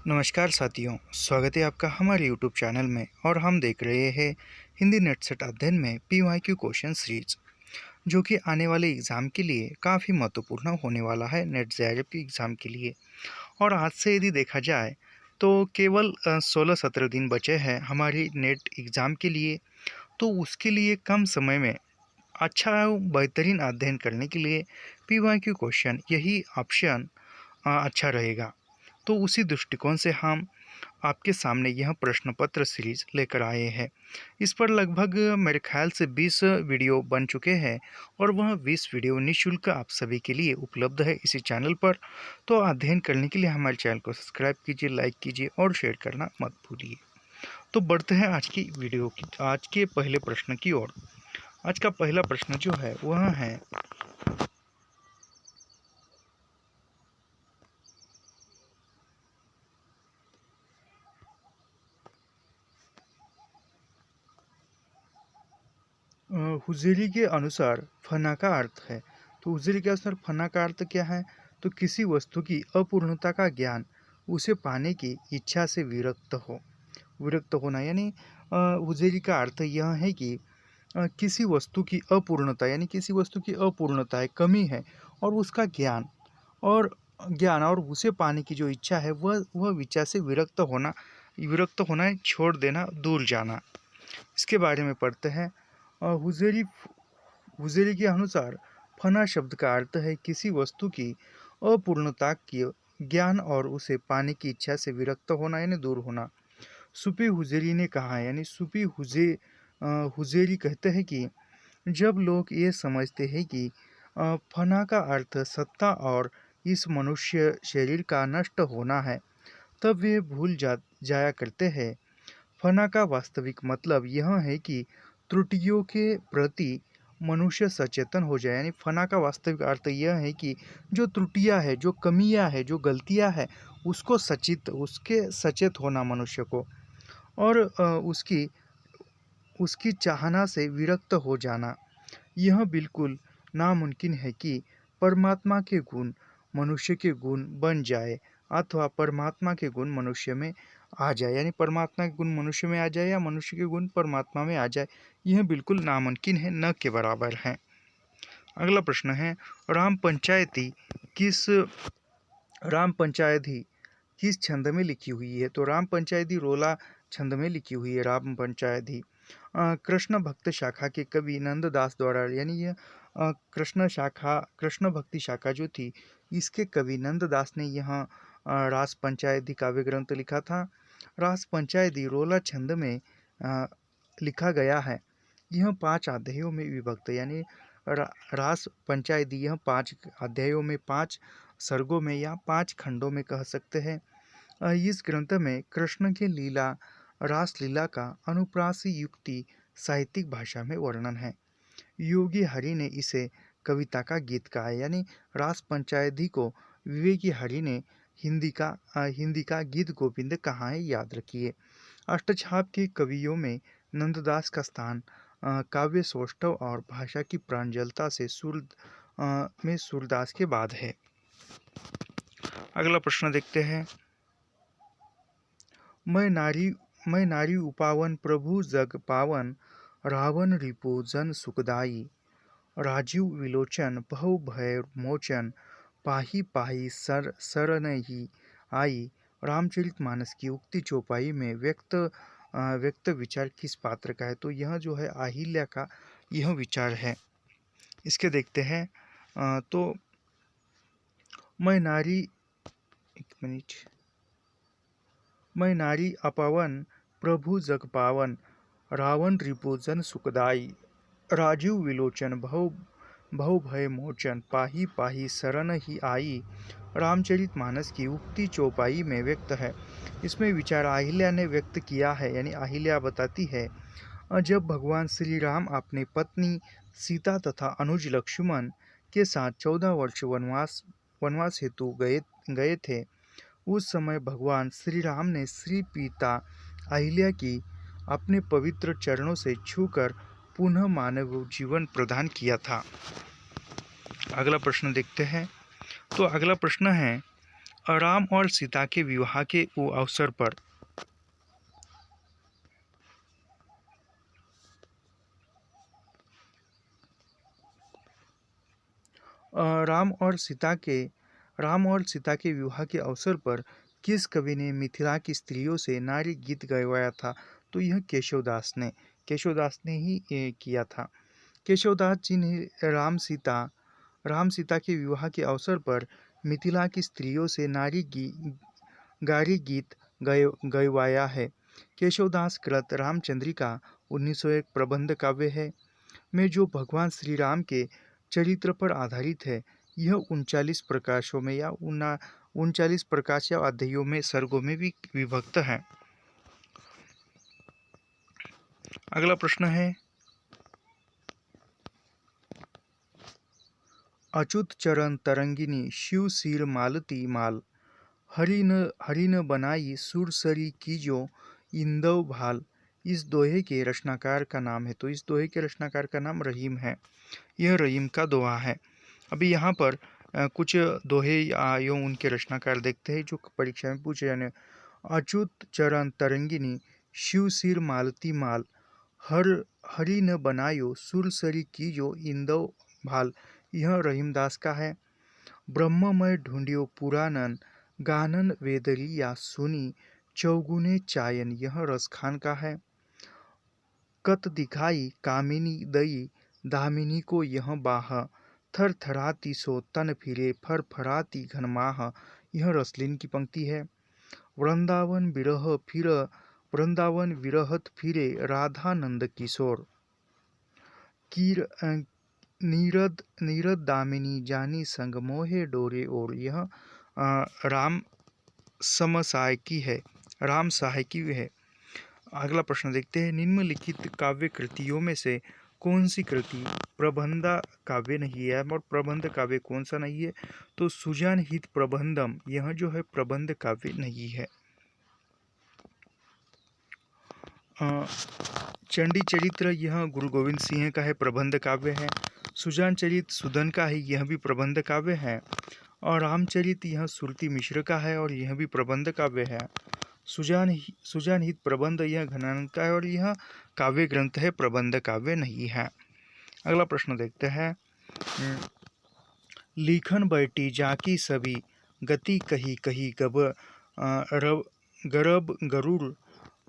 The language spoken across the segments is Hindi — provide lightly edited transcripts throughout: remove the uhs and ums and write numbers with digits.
नमस्कार साथियों, स्वागत है आपका हमारे यूट्यूब चैनल में। और हम देख रहे हैं हिंदी नेट सेट अध्ययन में PYQ क्वेश्चन सीरीज, जो कि आने वाले एग्ज़ाम के लिए काफ़ी महत्वपूर्ण होने वाला है, नेट जेआरएफ की एग्ज़ाम के लिए। और आज से यदि देखा जाए तो केवल 16-17 दिन बचे हैं हमारी नेट एग्ज़ाम के लिए। तो उसके लिए कम समय में अच्छा एवं बेहतरीन अध्ययन करने के लिए PYQ क्वेश्चन यही ऑप्शन अच्छा रहेगा। तो उसी दृष्टिकोण से हम आपके सामने यह प्रश्न पत्र सीरीज लेकर आए हैं। इस पर लगभग मेरे ख्याल से 20 वीडियो बन चुके हैं और वह 20 वीडियो निःशुल्क आप सभी के लिए उपलब्ध है इसी चैनल पर। तो अध्ययन करने के लिए हमारे चैनल को सब्सक्राइब कीजिए, लाइक कीजिए और शेयर करना मत भूलिए। तो बढ़ते हैं आज के पहले प्रश्न की ओर। आज का पहला प्रश्न जो है वह है, हुज़ैली के अनुसार फना का अर्थ है। तो हुज़ैली के अनुसार फना का अर्थ क्या है? तो किसी वस्तु की अपूर्णता का ज्ञान, उसे पाने की इच्छा से विरक्त होना। यानी हुज़ैली का अर्थ यह है कि किसी वस्तु की अपूर्णता, यानी किसी वस्तु की अपूर्णता है, कमी है, और उसका और ज्ञान और उसे पाने की जो इच्छा है वह इच्छा से विरक्त होना, छोड़ देना, दूर जाना। इसके बारे में पढ़ते हैं। हुज़ैली के अनुसार फना शब्द का अर्थ है किसी वस्तु की अपूर्णता की ज्ञान और उसे पाने की इच्छा से विरक्त होना, यानी दूर होना। सूफी हुज़ैली ने कहा है, यानी हुज़ैली कहते हैं कि जब लोग ये समझते हैं कि फना का अर्थ सत्ता और इस मनुष्य शरीर का नष्ट होना है, तब वे जाया करते हैं। फना का वास्तविक मतलब यह है कि त्रुटियों के प्रति मनुष्य सचेतन हो जाए। यानी फना का वास्तविक अर्थ यह है कि जो त्रुटियां है, जो कमियां है, जो गलतियां है, उसके सचेत होना मनुष्य को, और उसकी चाहना से विरक्त हो जाना। यह बिल्कुल नामुमकिन है कि परमात्मा के गुण मनुष्य के गुण बन जाए अथवा परमात्मा के गुण मनुष्य में आ जाए, यानी परमात्मा के गुण मनुष्य में आ जाए या मनुष्य के गुण परमात्मा में आ जाए। यह बिल्कुल नामुमकिन है, न के बराबर है। अगला प्रश्न है, किस राम पंचायती किस छंद में लिखी हुई है? तो राम पंचायती रोला छंद में लिखी हुई है। राम पंचायती कृष्ण भक्त शाखा के कवि नंददास द्वारा, यानी यह कृष्ण भक्ति शाखा जो थी, इसके कवि नंददास ने यह रास पंचायती काव्य ग्रंथ लिखा था। रास पंचायती रोला छंद में लिखा गया है। यह 5 अध्यायों में विभक्त, यानी रास पंचायती यह 5 अध्यायों में, 5 सर्गों में या 5 खंडों में कह सकते हैं। इस ग्रंथ में कृष्ण के रास लीला का अनुप्रासी युक्ति साहित्यिक भाषा में वर्णन है। योगी हरि ने इसे कविता का गीत कहा है, यानी रास पंचायती को विवेकी हरि ने हिंदी का गीत गोविंद कहा है, याद रखिए। अष्टछाप के कवियों में नंददास का स्थान काव्य सौष्ठव और भाषा की प्रांजलता से सूरदास के बाद है। अगला प्रश्न देखते हैं। मैं नारी उपावन प्रभु जग पावन, रावण रिपु जन सुखदाई, राजीव विलोचन भव भय मोचन, पाही पाही शरणहि आई। रामचरितमानस की उक्ति चौपाई में व्यक्त विचार किस पात्र का है? तो यह जो है अहिल्या का यह विचार है। इसके देखते हैं। तो मैं नारी, एक मिनट, मैं नारी अपावन प्रभु जग पावन, रावण रिपु जन सुखदाई, राजीव विलोचन भव भय मोचन, पाही पाही शरण ही आई। रामचरितमानस की उक्ति चौपाई में व्यक्त है। इसमें विचार अहिल्या ने व्यक्त किया है, यानी अहिल्या बताती है, जब भगवान श्री राम अपनी पत्नी सीता तथा अनुज लक्ष्मण के साथ 14 वर्ष वनवास हेतु गए थे, उस समय भगवान श्री राम ने श्री पिता अहिल्या की अपने पवित्र चरणों से छूकर पुनः मानव जीवन प्रदान किया था। अगला प्रश्न देखते हैं। तो अगला प्रश्न है, राम और सीता के विवाह के अवसर पर राम और सीता के विवाह के अवसर पर किस कवि ने मिथिला की स्त्रियों से नारी गीत गवाया था? तो यह केशवदास ने ही किया था। केशवदास जी ने राम सीता के विवाह के अवसर पर मिथिला की स्त्रियों से गारी गीत गवाया है। केशवदास कृत रामचंद्रिका 1901 प्रबंध काव्य है में जो भगवान श्री राम के चरित्र पर आधारित है। यह 39 प्रकाशों में या 39 प्रकाश या अध्यायों में सर्गों में भी विभक्त है। अगला प्रश्न है, अच्युत चरण तरंगिनी शिव सिर मालती माल, हरि न बनाई सुरसरी कीजो इंदव भाल। इस दोहे के रचनाकार का नाम है। तो इस दोहे के रचनाकार का नाम रहीम है। यह रहीम का दोहा है। अभी यहाँ पर कुछ दोहे या उनके रचनाकार देखते हैं जो परीक्षा में पूछे जाने। अच्युत चरण तरंगिनी शिव सिर मालती माल, हरि न बनायो सुरसरी कीजो इंदव भाल। यह रहीमदास का है। ब्रह्ममय ढूंढियो पुराणन, गानन वेदरिया सुनी चौगुने चायन। यह रसखान का है। कत दिखाई कामिनी दई, दामिनी को यह बाह, थर थराती सो तन फिरे फरफराती घनमाह। यह रसलीन की पंक्ति है। वृंदावन विरहत फिरे राधानंद किशोर, नीरद दामिनी जानी संग मोहे डोरे और। यह राम समसायकी है, राम सहायकी है। अगला प्रश्न देखते हैं, निम्नलिखित काव्य कृतियों में से कौन सी कृति प्रबंध काव्य नहीं है? और प्रबंध काव्य कौन सा नहीं है? तो सुजान हित प्रबंधम, यह जो है प्रबंध काव्य नहीं है। चंडी चरित्र यह गुरु गोविंद सिंह का है, प्रबंध काव्य है। सुजान चरित सुदन का है, यह भी प्रबंध काव्य है। और रामचरित यह सुरती मिश्र का है और यह भी प्रबंध काव्य है। सुजान हित प्रबंध यह घनानंद का है और यह काव्य ग्रंथ है, प्रबंध काव्य नहीं है। अगला प्रश्न देखते हैं, लिखन बैठी जाकी सभी, गति कही कही गरब गरुड़,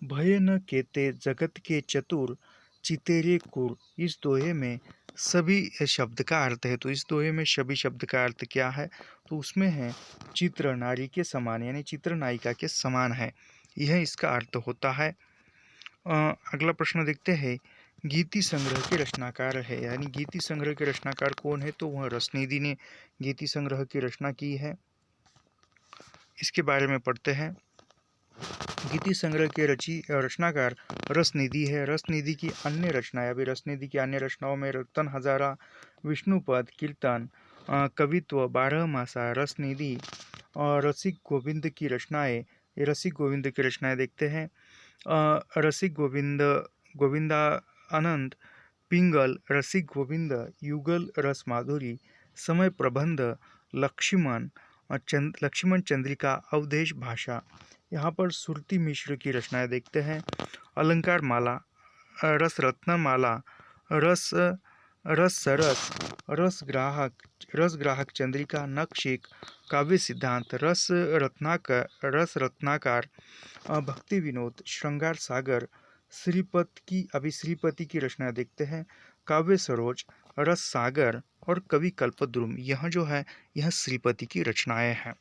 भय न केते जगत के चतुर, चितेरे कुर। इस दोहे में सभी शब्द का अर्थ है। तो इस दोहे में सभी शब्द का अर्थ क्या है? तो उसमें है चित्र नारी के समान, यानी चित्र नायिका के समान है, यह इसका अर्थ होता है। अगला प्रश्न देखते हैं, गीति संग्रह के रचनाकार है, यानी गीति संग्रह के रचनाकार कौन है? तो वह रसनिधि ने गीति संग्रह की रचना की है। इसके बारे में पढ़ते हैं। गीति संग्रह के रचनाकार रसनिधि है। रसनिधि की अन्य रचनाएं, अभी रसनिधि की अन्य रचनाओं में रतन हजारा, विष्णुपद, कीर्तन, कवित्व, 12 मासा, रसनिधि और रसिक गोविंद की रचनाएं देखते हैं। रसिक गोविंदानंद, पिंगल, रसिक गोविंद, युगल रस माधुरी, समय प्रबंध, लक्ष्मण चंद्रिका, अवधेश भाषा। यहाँ पर सुरती मिश्र की रचनाएं देखते हैं। अलंकार माला, रस रत्न माला, रस सरस, रस ग्राहक चंद्रिका, नक्षिक, काव्य सिद्धांत, रस रत्नाकार, भक्ति विनोद, श्रृंगार सागर, श्रीपति की रचना देखते हैं। काव्य सरोज, रस सागर और कवि कल्पद्रुम। यह जो है यह श्रीपति की रचनाएं हैं।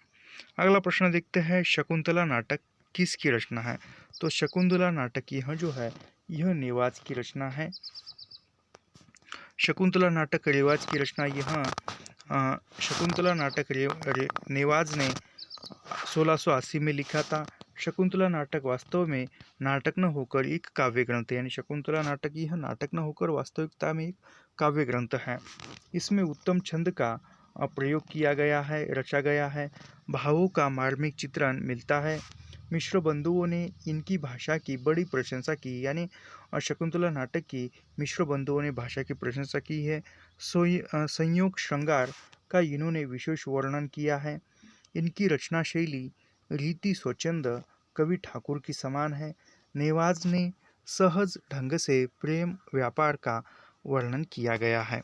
अगला प्रश्न देखते हैं, शकुंतला नाटक किसकी रचना है? तो शकुंतला नाटक यह जो है यह नेवाज की रचना है। शकुंतला नाटक रेवाज की रचना यह शकुंतला नाटक नेवाज ने 1680 में लिखा था। शकुंतला नाटक वास्तव में नाटक न होकर एक काव्य ग्रंथ है, यानी शकुंतला नाटक यह नाटक न होकर वास्तविकता में एक काव्य ग्रंथ है। इसमें उत्तम छंद का प्रयोग किया गया है, रचा गया है, भावों का मार्मिक चित्रण मिलता है। मिश्र बंधुओं ने इनकी भाषा की बड़ी प्रशंसा की, यानी शकुंतला नाटक की मिश्र बंधुओं ने भाषा की प्रशंसा की है। संयोग श्रृंगार का इन्होंने विशेष वर्णन किया है। इनकी रचना शैली रीति स्वच्छंद कवि ठाकुर की समान है। नेवाज ने सहज ढंग से प्रेम व्यापार का वर्णन किया गया है।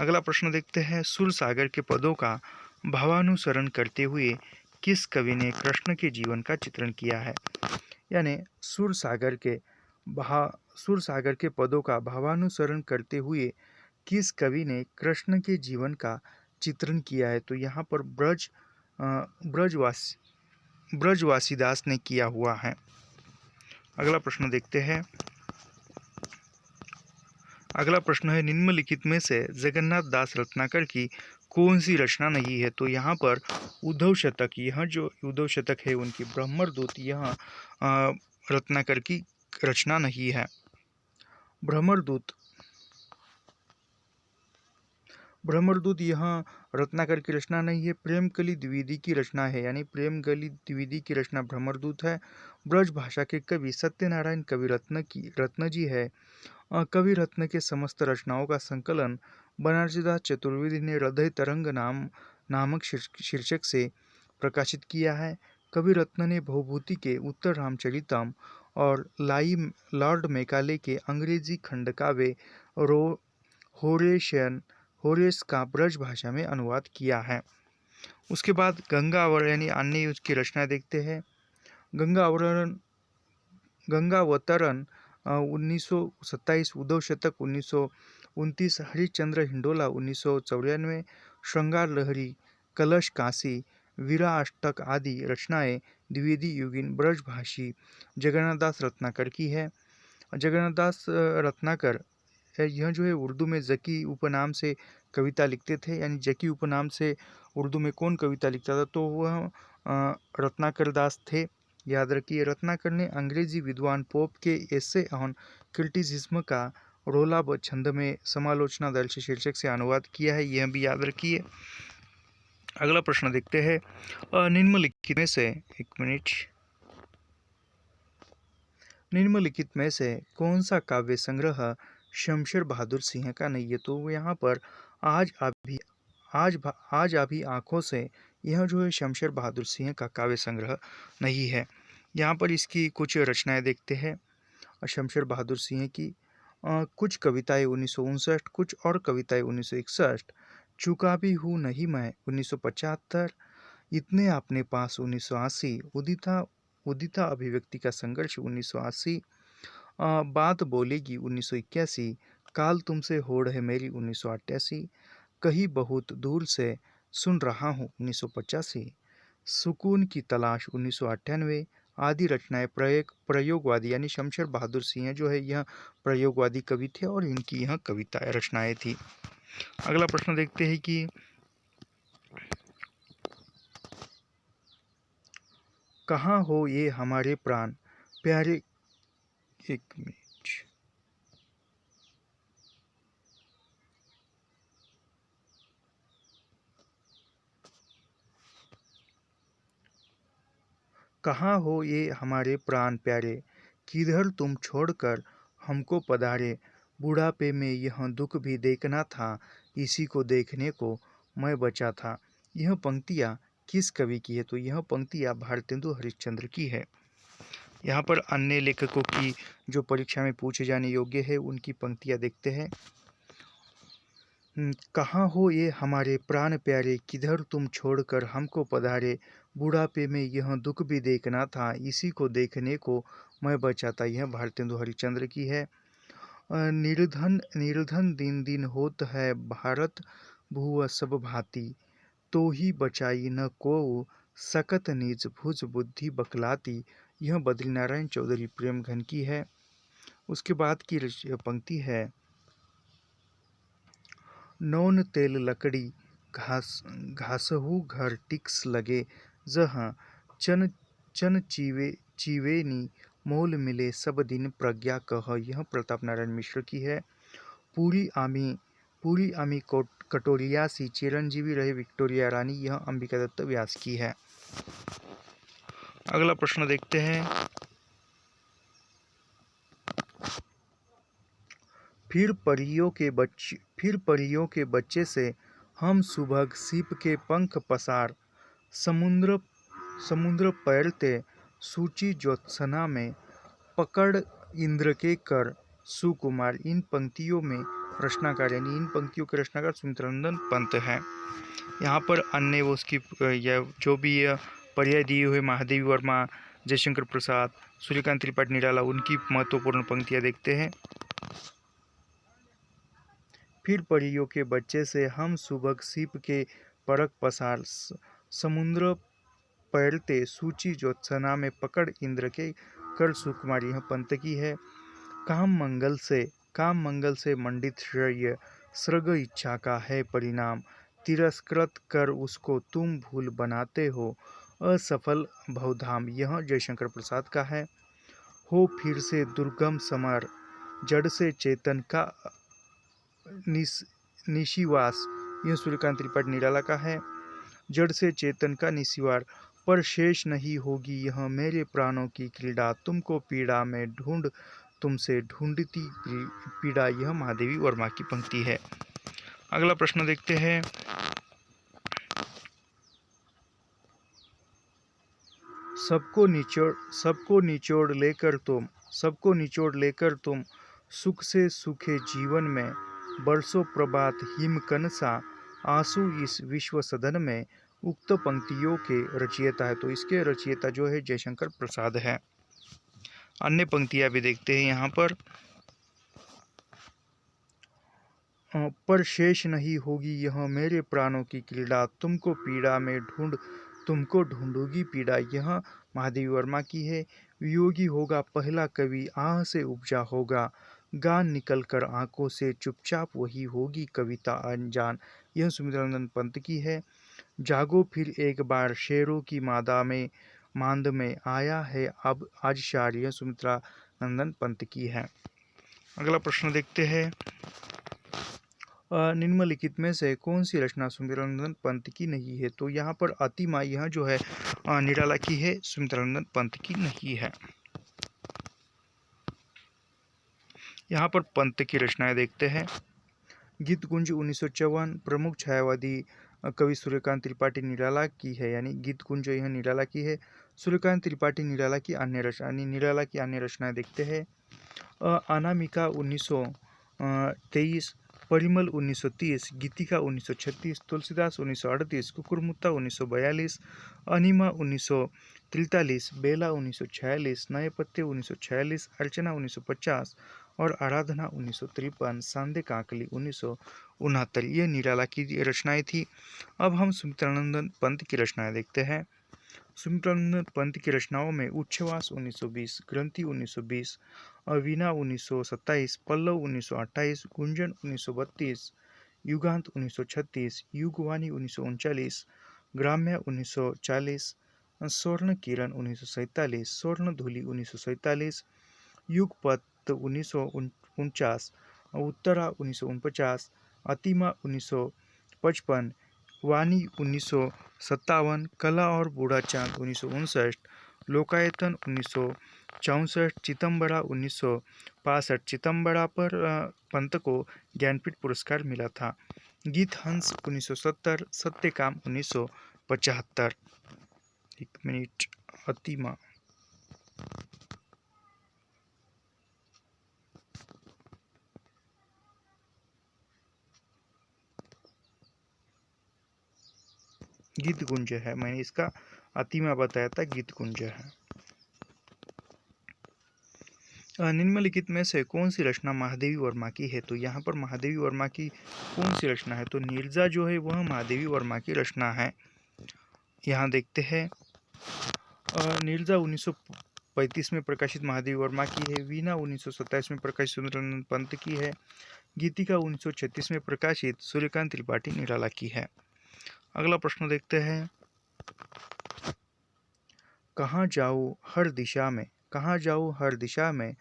अगला प्रश्न देखते हैं, सुर सागर के पदों का भावानुसरण करते हुए किस कवि ने कृष्ण के जीवन का चित्रण किया है? यानी सुर सागर के पदों का भावानुसरण करते हुए किस कवि ने कृष्ण के जीवन का चित्रण किया है? तो यहाँ पर ब्रजवासीदास ने किया हुआ है। अगला प्रश्न देखते हैं। अगला प्रश्न है, निम्नलिखित में से जगन्नाथ दास रत्नाकर की कौन सी रचना नहीं है? तो यहाँ पर उद्धव शतक, यह जो उद्धव शतक है उनकी ब्रह्मरदूत, यह रत्नाकर की रचना नहीं है। ब्रह्मरदूत यह रत्नाकर की रचना नहीं है। प्रेमकली द्विवेदी की रचना है, यानी प्रेमकली द्विवेदी की रचना ब्रह्मरदूत है। ब्रज भाषा के कवि सत्यनारायण कवि रत्न जी है। कवि रत्न के समस्त रचनाओं का संकलन बनारसीदास चतुर्वेदी ने हृदय तरंग नामक शीर्षक से प्रकाशित किया है। कवि रत्न ने भवभूति के उत्तर रामचरितम और लॉर्ड मैकाले के अंग्रेजी खंडकाव्य होरेस का ब्रज भाषा में अनुवाद किया है। उसके बाद गंगावरण यानी अन्य उसकी रचना देखते हैं। गंगावतरण 1927, उद्धव शतक 1929, हरिश्चंद्र हिंडोला 1994, श्रृंगार लहरी, कलश काशी, वीरा अष्टक आदि रचनाएं द्विवेदी युगीन ब्रजभाषी जगन्नाथदास रत्नाकर की है। जगन्नाथदास रत्नाकर यह जो है उर्दू में जकी उपनाम से कविता लिखते थे। यानी जकी उपनाम से उर्दू में कौन कविता लिखता था? तो वह रत्नाकर दास थे। याद रखिए, रत्नाकर ने अंग्रेजी विद्वान पोप के एसे ऑन क्रिटिसिज्म का रोलाब छंद में समालोचना दल से शीर्षक से अनुवाद किया है, यह भी याद रखिए। अगला प्रश्न देखते हैं, निम्नलिखित में से कौन सा काव्य संग्रह शमशेर बहादुर सिंह का नहीं है? तो यहाँ पर आज अभी आँखों से, यह जो है शमशेर बहादुर सिंह का काव्य संग्रह नहीं है। यहाँ पर इसकी कुछ रचनाएं देखते हैं शमशेर बहादुर सिंह की। कुछ कविताएं 1959, कुछ और कविताएं 1961, चुका भी हूँ नहीं मैं 1975, इतने अपने पास 1980, उदिता अभिव्यक्ति का संघर्ष 1980, बात बोलेगी 1981, काल तुमसे होड़ है मेरी 1988, कहीं बहुत दूर से सुन रहा हूँ 1985, सुकून की तलाश 1998 आदि रचनाएं प्रयोगवादी यानी शमशेर बहादुर सिंह जो है यह प्रयोगवादी कवि थे और इनकी यह कविताएं रचनाएं थी। अगला प्रश्न देखते हैं कि कहाँ हो ये हमारे प्राण प्यारे, एक मिनट, कहाँ हो ये हमारे प्राण प्यारे, किधर तुम छोड़कर हमको पधारे, बुढ़ापे में यह दुख भी देखना था, इसी को देखने को मैं बचा था। यह पंक्तियाँ किस कवि की है? तो यह पंक्तियाँ भारतेंदु हरिश्चंद्र की है। यहाँ पर अन्य लेखकों की जो परीक्षा में पूछे जाने योग्य है उनकी पंक्तियाँ देखते हैं। कहाँ हो ये हमारे प्राण प्यारे, किधर तुम छोड़कर हमको पधारे, बुढ़ापे में यह दुख भी देखना था, इसी को देखने को मैं बचा था। यह भारतेंदु हरिश्चंद्र की है। निर्धन दिन दिन होत है भारत भुव सब भांति, तो ही बचाई न को सकत निज भुज बुद्धि बकलाती। यह बद्रीनारायण चौधरी प्रेमघन की है। उसके बाद की पंक्ति है, नौन तेल लकड़ी घासहु घर टिक्स लगे, जहाँ चन चन चीवेनी मोल मिले सब दिन प्रज्ञा कह। यह प्रताप नारायण मिश्र की है। पूरी आमी कटोरिया सी, चिरंजीवी रहे विक्टोरिया रानी। यह अंबिका दत्त व्यास की है। अगला प्रश्न देखते हैं, फिर परियों के बच्चे से हम सुभग सीप के पंख पसार, समुद्र समुद्र पैरते सूची ज्योत्सना में पकड़ इंद्र के कर सुकुमार। इन पंक्तियों में रचनाकार यानी इन पंक्तियों के रचनाकार सुमित्रानंद पंत है। यहाँ पर अन्य वो उसकी जो भी पर्याय दिए हुए महादेवी वर्मा, जयशंकर प्रसाद, सूर्यकांत त्रिपाठी निराला, उनकी महत्वपूर्ण पंक्तियाँ देखते हैं। फिर परियों के बच्चे से हम सुबह सीप के परख पसार, समुद्र पैरते सूची ज्योत्सना में पकड़ इंद्र के कर सुकुमार। यह पंत की है। काम मंगल से मंडित श्रेय स्वर्ग इच्छा का है परिणाम। तिरस्कृत कर उसको तुम भूल बनाते हो असफल भवधाम। यह जयशंकर प्रसाद का है। हो फिर से दुर्गम समर जड़ से चेतन का निशिवास। यह सूर्यकांत त्रिपाठी निराला का है। जड़ से चेतन का निशिवार पर शेष नहीं होगी यह मेरे प्राणों की क्रीड़ा। तुमको पीड़ा में ढूंढ तुमसे ढूंढती पीड़ा। यह महादेवी वर्मा की पंक्ति है। अगला प्रश्न देखते हैं। सबको निचोड़ लेकर तुम सुख से सूखे जीवन में बरसों प्रभात हिमकन सा आंसू इस विश्व सदन में। उक्त पंक्तियों के रचयिता है तो इसके रचयिता जो है जयशंकर प्रसाद है। अन्य पंक्तियां भी देखते हैं यहाँ पर शेष नहीं होगी यह मेरे प्राणों की क्रीड़ा। तुमको पीड़ा में तुमको ढूंढूगी पीड़ा। यह महादेवी वर्मा की है। वियोगी होगा पहला कवि आह से उपजा होगा। गान निकल कर आंखों से चुपचाप वही होगी कविता अनजान। यह सुमित्रानंद पंत की है। जागो फिर एक बार शेरों की मांद में आया है अब आज शार। यह सुमित्रानंदन पंत की है। अगला प्रश्न देखते हैं। निम्नलिखित में से कौन सी रचना सुमित्रानंद पंत की नहीं है? तो यहाँ पर अतिमा यह जो है निराला की है, सुमित्रानंद पंत की नहीं है। यहाँ पर पंत की रचनाएं देखते हैं। गीत कुंज 1954 प्रमुख छायावादी कवि सूर्यकांत त्रिपाठी निराला की है, यानी गीत कुंज यह निराला की है। सूर्यकांत त्रिपाठी निराला की अन्य रचनाएं देखते हैं। अनामिका 1923, परिमल 1930, गीतिका 1936, तुलसीदास 1938, कुकुरमुत्ता 1942, अनिमा 1943, बेला 1946, नए पत्ते 1946, अर्चना 1950 और आराधना 1953, सांदे काकली 1969। ये निराला की रचनाएं थी। अब हम सुमित्रानंद पंत की रचनाएं देखते हैं। सुमित्रानंद पंत की रचनाओं में उच्छ्वास 1920, ग्रंथि 1920, वीणा 1927, पल्लव 1928, गुंजन 1932, युगांत 1936, युगवाणी 1939, ग्राम्य 1940, स्वर्ण किरण 1947, स्वर्ण धूलि 1947, युगपत 1949, उत्तरा 1949, अतिमा 1955, वाणी 1957, कला और बूढ़ा चांद 1959, लोकायतन 1964, चिदम्बरा 1965। चिदम्बरा पर पंत को ज्ञानपीठ पुरस्कार मिला था। गीत हंस 1970, सत्यकाम 1975। एक मिनट। अतिमा गीत कुंज है, मैंने इसका अतिमा बताया था, गीत कुंज है। निम्नलिखित में से कौन सी रचना महादेवी वर्मा की है? तो यहाँ पर महादेवी वर्मा की कौन सी रचना है? तो नीरजा जो है वह महादेवी वर्मा की रचना है। यहाँ देखते हैं। नीरजा 1935 में प्रकाशित महादेवी वर्मा की है। वीणा 1927 में प्रकाशित सुमित्रानंद पंत की है। गीतिका 1936 में प्रकाशित सूर्यकांत त्रिपाठी निराला की है। अगला प्रश्न देखते हैं। कहाँ जाऊँ हर दिशा में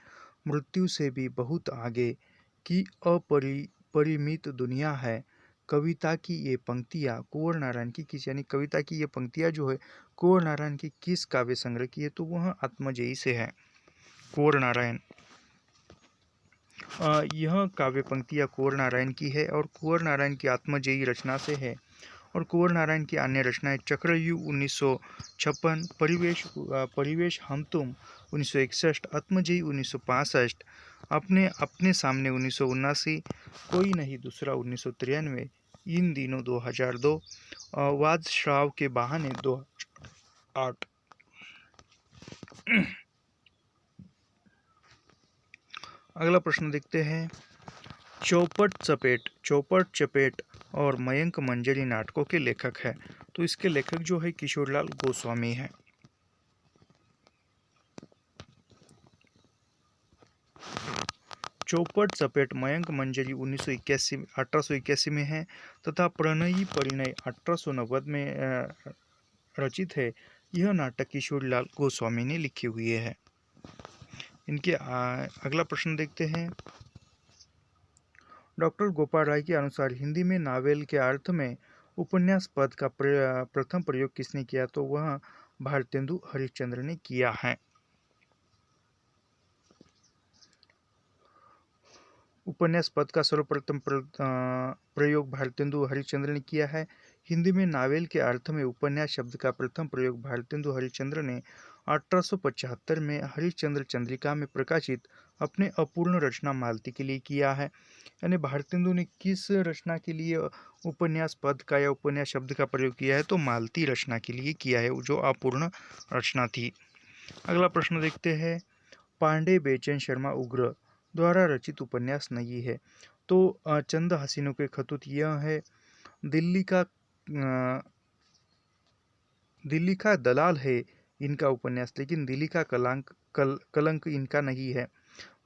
मृत्यु से भी बहुत आगे की अपरिमित दुनिया है। कविता की ये पंक्तियाँ कुंवर नारायण की किस, यानी कविता की ये पंक्तियाँ जो है कुंवर नारायण की किस काव्य संग्रह की है? तो वह आत्मजयी से है। कुंवर नारायण यह काव्य पंक्तियाँ कुंवर नारायण की है और कुंवर नारायण की आत्मजयी रचना से है। और कुंवर नारायण की अन्य रचनाएं चक्रव्यूह 1956, परिवेश हम तुम 1961, आत्मजयी 1965, अपने अपने सामने 1979, कोई नहीं दूसरा 1993, इन दिनों 2002, वादश्राव के बहाने 2008। अगला प्रश्न देखते हैं। चौपट चपेट और मयंक मंजरी नाटकों के लेखक है, तो इसके लेखक जो है किशोरलाल गोस्वामी है। चौपट चपेट मयंक मंजरी 1881 में है तथा प्रणयी परिणय 1890 में रचित है। यह नाटक किशोरलाल गोस्वामी ने लिखे हुए है। इनके अगला प्रश्न देखते हैं। डॉक्टर गोपाल राय के अनुसार हिंदी में नावेल के अर्थ में उपन्यास पद का प्रथम प्रयोग किसने किया, तो वह भारतेंदु हरिश्चंद्र ने किया है। उपन्यास पद का सर्वप्रथम प्रयोग भारतेंदु हरिश्चंद्र ने किया है। हिंदी में नावेल के अर्थ में उपन्यास शब्द का प्रथम प्रयोग भारतेंदु हरिश्चंद्र ने 1875 में हरिश्चंद्र चंद्रिका में प्रकाशित अपने अपूर्ण रचना मालती के लिए किया है। यानी भारतेंदु ने किस रचना के लिए उपन्यास पद का या उपन्यास शब्द का प्रयोग किया है, तो मालती रचना के लिए किया है, जो अपूर्ण रचना थी। अगला प्रश्न देखते हैं। पांडे बेचैन शर्मा उग्र द्वारा रचित उपन्यास नहीं है, तो चंद हसीनों के खतूत यह है। दिल्ली का दलाल है इनका उपन्यास, लेकिन दिल्ली का कलंक इनका नहीं है।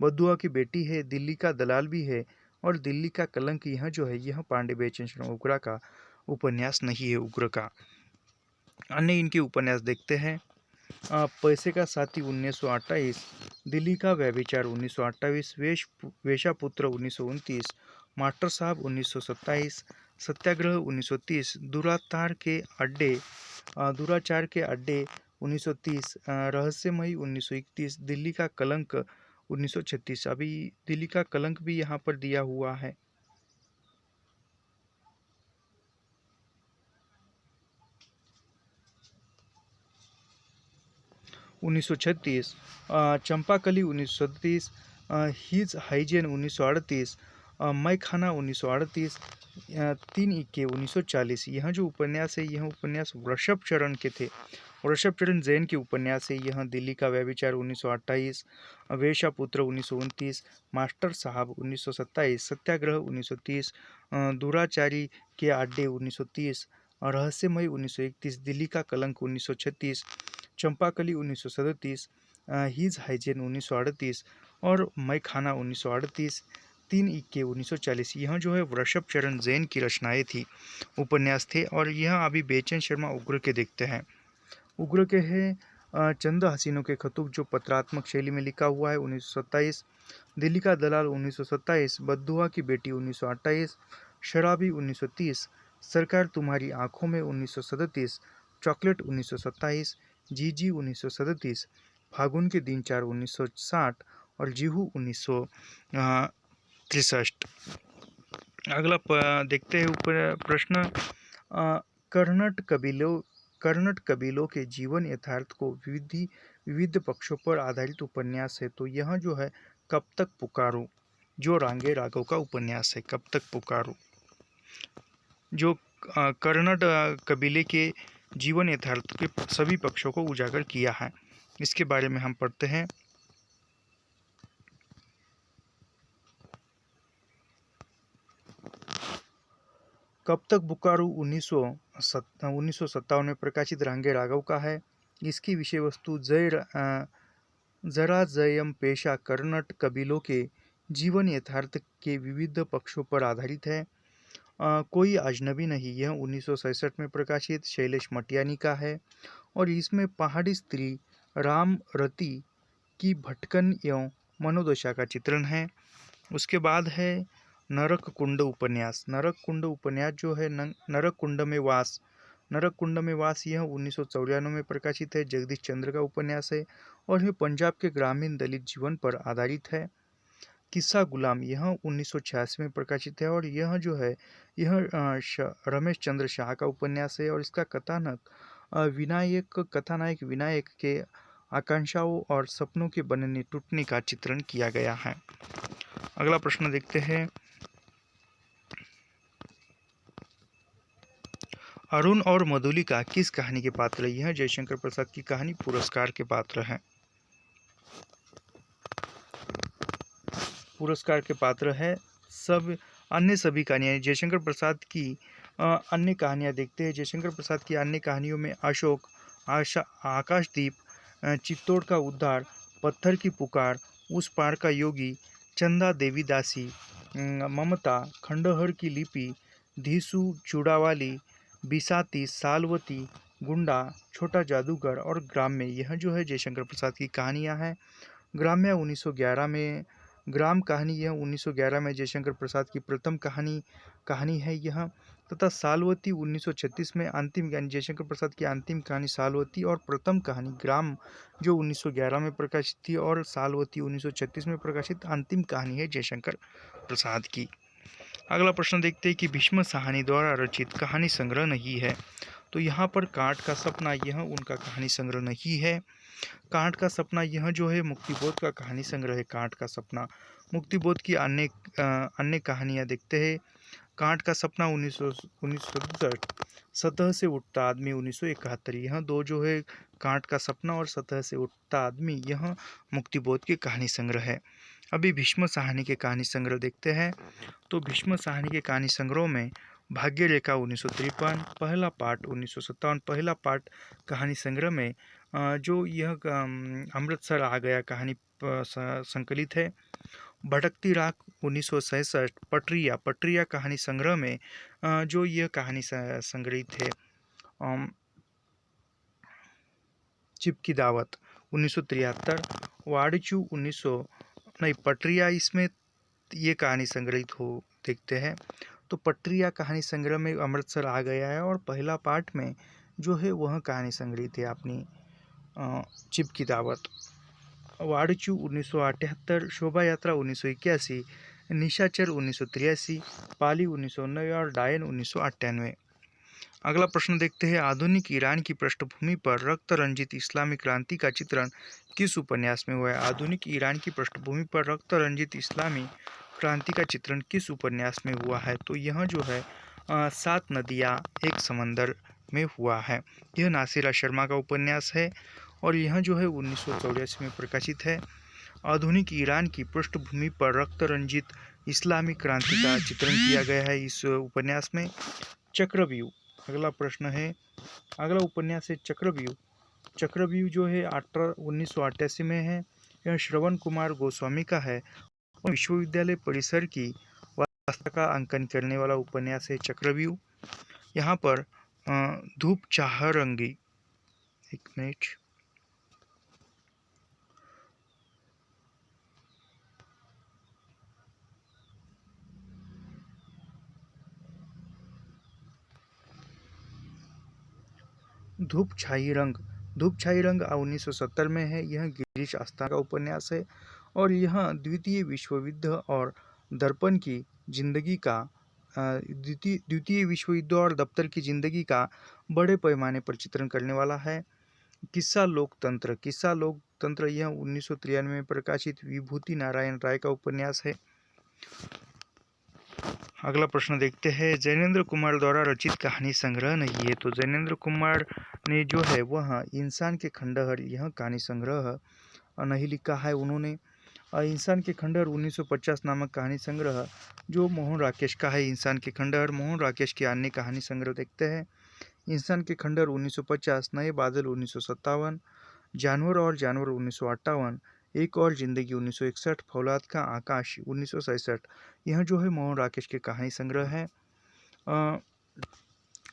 बद्दुआ की बेटी है, दिल्ली का दलाल भी है, और दिल्ली का कलंक यह जो है, यह पांडे बेचैन शर्मा उग्र का उपन्यास नहीं है। उग्र का अन्य इनके उपन्यास देखते हैं। पैसे का साथी 1928, दिल्ली का व्यभिचार 1928, वेशापुत्र 1929, मास्टर साहब 1927, सत्याग्रह 1930, दुराचार के अड्डे 1930, रहस्यमयी 1931, दिल्ली का कलंक 1936। अभी दिल्ली का कलंक भी यहाँ पर दिया हुआ है। उन्नीस सौ छत्तीस, चंपाकली 1937, हिज हाइजेन 1938, मैं खाना 1938, तीन इक्के 1940। यह जो उपन्यास है, यह उपन्यास वृषभ चरण के थे। वृषभ चरण जैन के उपन्यास है। यह दिल्ली का व्यभिचार 1928, वेशापुत्र 1929, मास्टर साहब 1927, सत्याग्रह 1930, दुराचारी के अड्डे 1930, रहस्यमय 1931, दिल्ली का कलंक 1936, चंपाकली 1937, हिज हाइजेन 1938 और मैं खाना 1938, तीन इक्के 1940। यह जो है वृषभ चरण जैन की रचनाएं थी, उपन्यास थे। और यह अभी बेचैन शर्मा उग्र के देखते हैं। उग्र के हैं चंद हसीनों के खतूब, जो पत्रात्मक शैली में लिखा हुआ है 1927, दिल्ली का दलाल 1927, बद्दुआ की बेटी 1928, शराबी 1930, सरकार तुम्हारी आंखों में 1937, चॉकलेट 1927, जीजी 1937, फागुन के दिन 4 1960 और जीहू 1963। अगला देखते हैं ऊपर प्रश्न। कर्नट कबीलों के जीवन यथार्थ को विविध पक्षों पर आधारित उपन्यास है, तो यह जो है कब तक पुकारो, जो रांगे राघव का उपन्यास है। कब तक पुकारो, जो कर्नट कबीले के जीवन यथार्थ के सभी पक्षों को उजागर किया है। इसके बारे में हम पढ़ते हैं। कब तक पुकारो 1957 में प्रकाशित रांगे राघव का है। इसकी विषय वस्तु जरा जयम पेशा कर्नट कबीलों के जीवन यथार्थ के विविध पक्षों पर आधारित है। कोई अजनबी नहीं, यह 1967 में प्रकाशित शैलेश मटियानी का है और इसमें पहाड़ी स्त्री राम रति की भटकन एवं मनोदशा का चित्रण है। उसके बाद है नरक कुंड उपन्यास। नरक कुंड उपन्यास जो है नरक कुंड में वास, यह 1994 में प्रकाशित है, जगदीश चंद्र का उपन्यास है और यह पंजाब के ग्रामीण दलित जीवन पर आधारित है। किस्सा गुलाम यह 1986 में प्रकाशित है और यह जो है यह रमेश चंद्र शाह का उपन्यास है और इसका कथानायक विनायक के आकांक्षाओं और सपनों के बनने टूटने का चित्रण किया गया है। अगला प्रश्न देखते हैं। अरुण और मधुलिका किस कहानी के पात्र हैं? यह जयशंकर प्रसाद की कहानी पुरस्कार के पात्र हैं। पुरस्कार के पात्र है। सब अन्य सभी कहानियाँ जयशंकर प्रसाद की अन्य कहानियाँ देखते हैं। जयशंकर प्रसाद की अन्य कहानियों में अशोक, आकाशदीप, चित्तौड़ का उद्धार, पत्थर की पुकार, उस पार का योगी, चंदा देवीदासी, ममता, खंडहर की लिपि, धीसू चूड़ावाली, बिसाती, सालवती, गुंडा, छोटा जादूगर और ग्राम्य यह जो है जयशंकर प्रसाद की कहानियाँ हैं। ग्राम्य 1911 में ग्राम कहानी यह 1911 में जयशंकर प्रसाद की प्रथम कहानी है यह, तथा सालवती 1936 में अंतिम यानी जयशंकर प्रसाद की अंतिम कहानी सालवती और प्रथम कहानी ग्राम जो 1911 में प्रकाशित थी और सालवती 1936 में प्रकाशित अंतिम कहानी है जयशंकर प्रसाद की। अगला प्रश्न देखते हैं कि भीष्म साहनी द्वारा रचित कहानी संग्रह नहीं है। तो यहाँ पर कांट का सपना यह उनका कहानी संग्रह नहीं है। कांट का सपना यह जो है मुक्तिबोध का कहानी संग्रह है। कांट का सपना मुक्तिबोध की अन्य कहानियाँ देखते हैं। कांट का सपना 1967, सतह से उठता आदमी 1971 यह दो जो है कांट का सपना और सतह से उठता आदमी यह मुक्तिबोध की कहानी संग्रह है। अभी भीष्म साहनी के कहानी संग्रह देखते हैं। तो भीष्म साहनी के कहानी संग्रह में भाग्य रेखा 1953, पहला पार्ट 1957, पहला पार्ट कहानी संग्रह में जो यह अमृतसर आ गया कहानी संकलित है। भटकती राख 1967, पटरिया कहानी संग्रह में जो यह कहानी संग्रहित है। चिप की दावत 1973, वाड़िचू 1900 नहीं पटरिया इसमें ये कहानी संग्रहित हो देखते हैं। तो पटरिया कहानी संग्रह में अमृतसर आ गया है और पहला पार्ट में जो है वह कहानी संग्रहित है अपनी चिप की दावत। वाड़िचू 1978, शोभा यात्रा 1981, निशाचर 1983, पाली 1990 और डायन 1998। अगला प्रश्न देखते हैं। आधुनिक ईरान की पृष्ठभूमि पर रक्त रंजित इस्लामी क्रांति का चित्रण किस उपन्यास में हुआ है? आधुनिक ईरान की पृष्ठभूमि पर रक्त रंजित इस्लामी क्रांति का चित्रण किस उपन्यास में हुआ है? तो यह जो है 7 नदियाँ एक समंदर में हुआ है। यह नासिरा शर्मा का उपन्यास है और यह जो है 1984 में प्रकाशित है। आधुनिक ईरान की पृष्ठभूमि पर रक्त रंजित इस्लामी क्रांति का चित्रण किया गया है इस उपन्यास में। चक्रव्यूह अगला प्रश्न है। अगला उपन्यास है चक्रव्यूह। चक्रव्यूह जो है 1988 में है। यह श्रवण कुमार गोस्वामी का है और विश्वविद्यालय परिसर की वास्तु का अंकन करने वाला उपन्यास है चक्रव्यूह। यहाँ पर धूप चाहरंगी एक मिनट धूप छाई रंग 1970 में है। यह गिरीश आस्था का उपन्यास है और यह द्वितीय विश्व युद्ध और दर्पण की जिंदगी का द्वितीय विश्व युद्ध और दफ्तर की जिंदगी का बड़े पैमाने पर चित्रण करने वाला है। किस्सा लोकतंत्र यह 1993 में प्रकाशित विभूति नारायण राय का उपन्यास है। अगला प्रश्न देखते हैं। जैनेन्द्र कुमार द्वारा रचित कहानी संग्रह नहीं है। तो जैनेन्द्र कुमार ने जो है वह इंसान के खंडहर यह कहानी संग्रह नहीं लिखा है उन्होंने। इंसान के खंडहर 1950 नामक कहानी संग्रह जो मोहन राकेश का है। इंसान के खंडहर मोहन राकेश की अन्य कहानी संग्रह देखते हैं। इंसान के खंडहर 1950, नए बादल 1957, जानवर और जानवर 1958, एक और जिंदगी 1961, फौलाद का आकाश 1967 यह जो है मोहन राकेश के कहानी संग्रह है।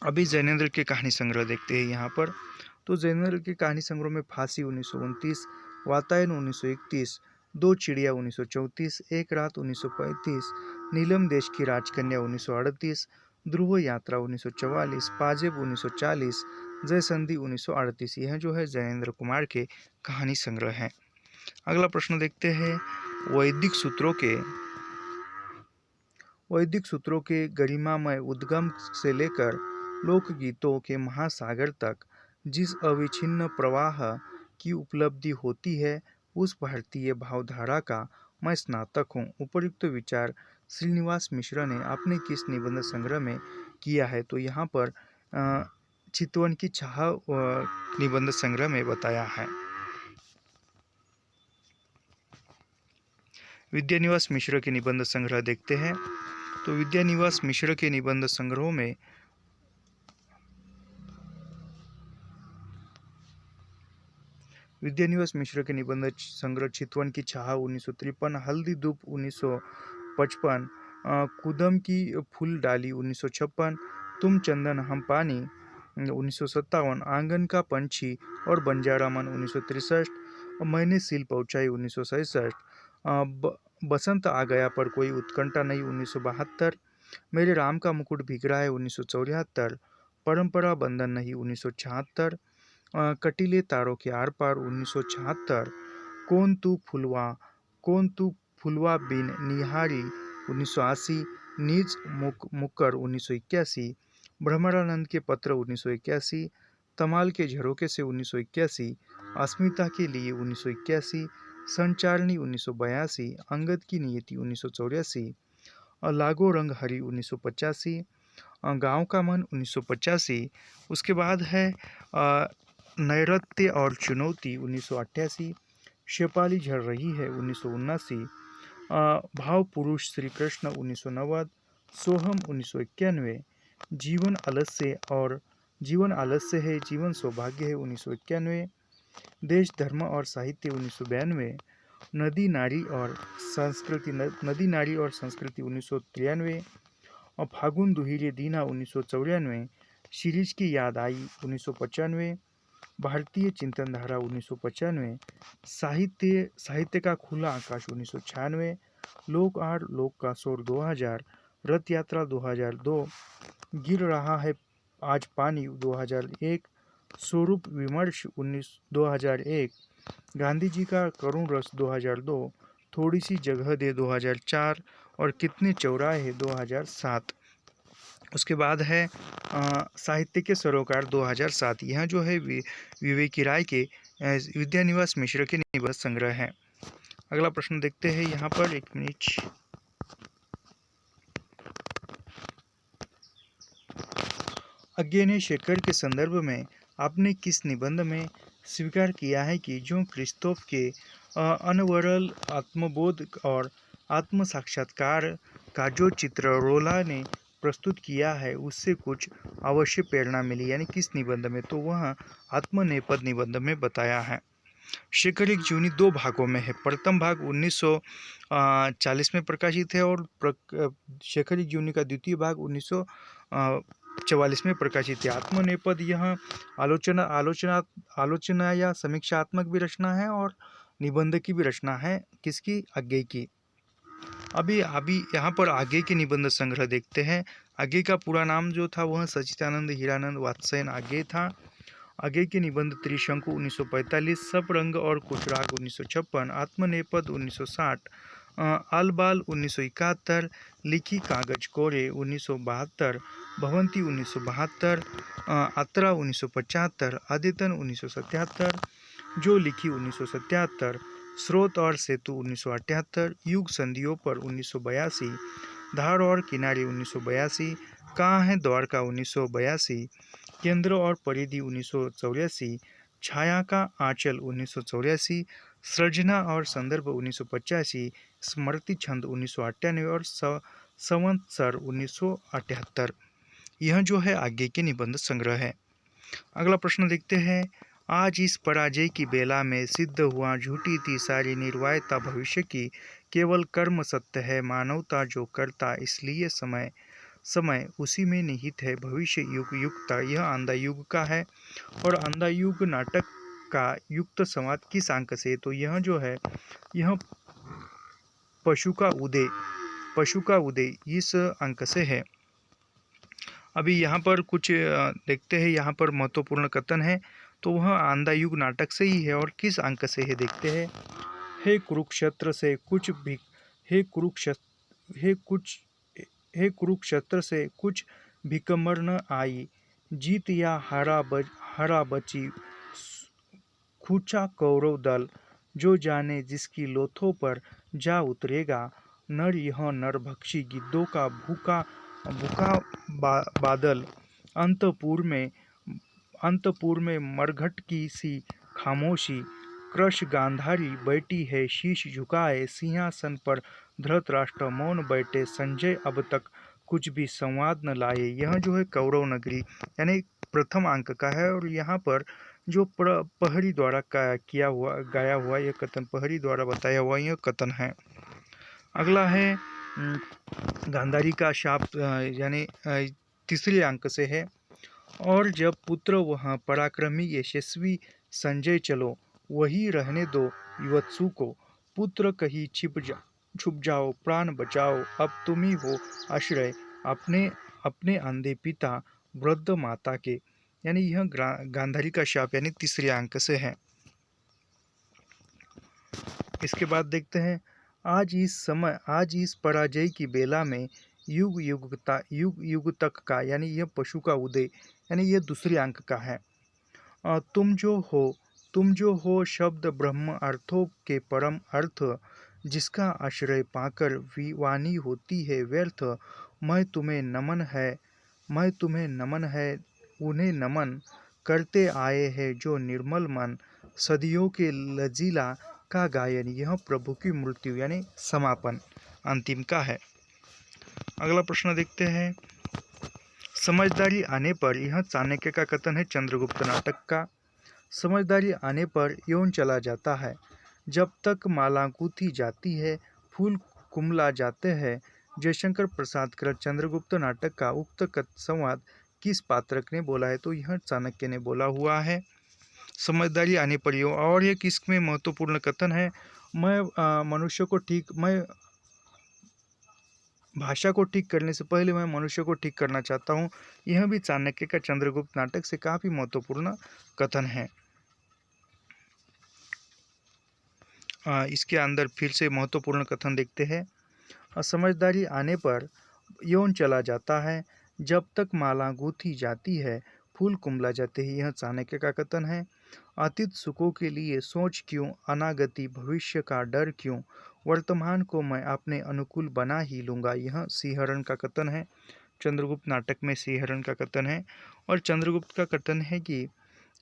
अभी जैनेन्द्र के कहानी संग्रह देखते हैं यहाँ पर। तो जैनेन्द्र के कहानी संग्रह में फांसी 1929, वातायन 1931, दो चिड़िया 1934, एक रात 1935, नीलम देश की राजकन्या 1938, ध्रुव यात्रा 1944, पाजेब 1940, जय संधि 1938 यह जो है जैनेन्द्र कुमार के कहानी संग्रह है। अगला प्रश्न देखते हैं। वैदिक सूत्रों के गरिमामय उद्गम से लेकर लोकगीतों के महासागर तक जिस अविच्छिन्न प्रवाह की उपलब्धि होती है, उस भारतीय भावधारा का मैं स्नातक हूँ। उपर्युक्त विचार श्रीनिवास मिश्र ने अपने किस निबंध संग्रह में किया है? तो यहाँ पर चितवन की चाह निबंध संग्रह में बताया है। विद्यानिवास मिश्र के निबंध संग्रह देखते हैं। तो विद्यानिवास मिश्र के निबंध संग्रहों में विद्यानिवास मिश्र के निबंध संग्रह चितवन की चाह 1953, हल्दी धूप 1955, कुदम की फूल डाली 1956, तुम चंदन हम पानी 1957, आंगन का पंछी और बंजारा मन 1963, मैंने सील पहुंचाई 1967, बसंत आ गया पर कोई उत्कंठा नहीं 1972, मेरे राम का मुकुट भीग रहा है 1974, परंपरा बंधन नहीं 1976, कटीले तारों के आर पार 1976, कौन तू फुलवा बिन निहारी 1980, निज मुकर 1981, भ्रमरानंद के पत्र 1981, तमाल के झरोके से 1981, अस्मिता के लिए 1981, संचारणी 1982, अंगद की नियति 1984, लागो रंग हरी 1985, गांव का मन 1985। उसके बाद है नैऋत्य और चुनौती 1988, शेपाली झड़ रही है 1979, भाव पुरुष श्री कृष्ण 1990, सोहम 1991, जीवन आलस्य है जीवन सौभाग्य है 1991, देश धर्म और साहित्य 1992, नदी नारी और संस्कृति 1993, और फागुन दुहिरे दीना 1994, सीरीज की याद आई 1995, भारतीय चिंतन धारा 1995, साहित्य का खुला आकाश 1996, लोक आर लोक का शोर 2000, रथ यात्रा 2002, गिर रहा है आज पानी 2001, स्वरूप विमर्श 2001, गांधी जी का करुण रस 2002, थोड़ी सी जगह दे 2004, और कितने चौराहे 2007। उसके बाद है साहित्य के सरोकार 2007। यह जो है विवेकी राय के विद्यानिवास मिश्र के निबंध संग्रह है। अगला प्रश्न देखते हैं यहाँ पर, एक मिनट। अज्ञे ने शेखर के संदर्भ में आपने किस निबंध में स्वीकार किया है कि जो क्रिस्तोफ के अनवरल आत्मबोध और आत्म साक्षात्कार का जो चित्र रोला ने प्रस्तुत किया है उससे कुछ अवश्य प्रेरणा मिली, यानी किस निबंध में? तो वह आत्मनेपद निबंध में बताया है। शेखर एक जीवनी 2 भागों में है। प्रथम भाग 1940 में प्रकाशित है और शेखर एक जीवनी का द्वितीय भाग 1944 में प्रकाशित है। आत्मनेपद यह आलोचना या समीक्षात्मक भी रचना है और निबंध की भी रचना है। किसकी? अज्ञे की। अभी यहाँ पर आगे के निबंध संग्रह देखते हैं। आगे का पूरा नाम जो था वह सच्चिदानंद हीरानंद वात्स्ययन आगे था। आगे के निबंध त्रिशंकु 1945, सब रंग और कुछ राग 1956, आत्मनेपद 1960, आलबाल 1971, लिखी कागज कोरे 1972, भवंती 1972, आत्रा 1975, आदितन 1977, जो लिखी 1977, स्रोत और सेतु 1978, युग संधियों पर 1982, धार और किनारे 1982, कहाँ है द्वारका 1982, केंद्र और परिधि 1984, छाया का आंचल 1984, सृजना और संदर्भ 1985, स्मृति छंद 1998 और संवत्सर 1978। यह जो है आगे के निबंध संग्रह है। अगला प्रश्न देखते हैं। आज इस पराजय की बेला में सिद्ध हुआ झूठी थी सारी निर्वायता भविष्य की, केवल कर्म सत्य है मानवता जो करता, इसलिए समय उसी में निहित है भविष्य युगता। यह अंधा युग का है और अंधा युग नाटक का युक्त संवाद किस अंक से? तो यह जो है यह पशु का उदय इस अंक से है। अभी यहाँ पर कुछ देखते हैं, यहाँ पर महत्वपूर्ण कथन है, तो वह आंधा युग नाटक से ही है और किस अंक से है देखते हैं। हे कुरुक्षेत्र से कुछ भी हे कुरुक्षेत्र हे कुछ हे कुरुक्षेत्र से कुछ भिकमर न आई। जीत या हारा बची खूंचा कौरव दल। जो जाने जिसकी लोथों पर जा उतरेगा। नर यह नरभक्षी गिद्धों का भूखा भूखा बादल। अंतपुर में मरघट की सी खामोशी। कृश गांधारी बैठी है शीश झुकाए। सिंहासन पर धृतराष्ट्र मौन बैठे। संजय अब तक कुछ भी संवाद न लाए। यह जो है कौरव नगरी यानी प्रथम अंक का है और यहाँ पर जो पहरी द्वारा गाया हुआ यह कथन, पहरी द्वारा बताया हुआ यह कथन है। अगला है गांधारी का शाप यानी तीसरे अंक से है। और जब पुत्र वह पराक्रमी यशस्वी संजय चलो, वही रहने दो युवत्सु को। पुत्र कहीं छुप जाओ, प्राण बचाओ, अब तुम ही हो आश्रय अपने अपने अंधे पिता वृद्ध माता के। यानी यह गांधारी का शाप यानी तीसरे अंक से है। इसके बाद देखते हैं आज इस पराजय की बेला में युग युग तक का यानी यह पशु का उदय यानी यह दूसरे अंक का है। तुम जो हो शब्द ब्रह्म अर्थों के परम अर्थ। जिसका आश्रय पाकर वाणी होती है व्यर्थ। मैं तुम्हें नमन है उन्हें नमन करते आए हैं जो निर्मल मन। सदियों के लजीला का गायन। यह प्रभु की मृत्यु यानी समापन अंतिम का है। अगला प्रश्न देखते हैं। समझदारी आने पर, यह चाणक्य का कथन है चंद्रगुप्त नाटक का। समझदारी आने पर यौन चला जाता है। जब तक माला गूंथी जाती है फूल कुमला जाते हैं। जयशंकर प्रसाद कृत चंद्रगुप्त नाटक का उक्त संवाद किस पात्रक ने बोला है? तो यह चाणक्य ने बोला हुआ है। समझदारी आने पर यौन, और यह किसमें महत्वपूर्ण कथन है? मैं भाषा को ठीक करने से पहले मैं मनुष्य को ठीक करना चाहता हूँ। यह भी चाणक्य का चंद्रगुप्त नाटक से काफी महत्वपूर्ण कथन है। इसके अंदर फिर से महत्वपूर्ण कथन देखते हैं। समझदारी आने पर यौन चला जाता है। जब तक माला गूंथी जाती है फूल कुमला जाते हैं। यह चाणक्य का कथन है। अतीत सुखों के लिए सोच क्यों, अनागति भविष्य का डर क्यों। वर्तमान को मैं अपने अनुकूल बना ही लूँगा। यह सिंहरण का कथन है। चंद्रगुप्त नाटक में सिंहरण का कथन है। और चंद्रगुप्त का कथन है कि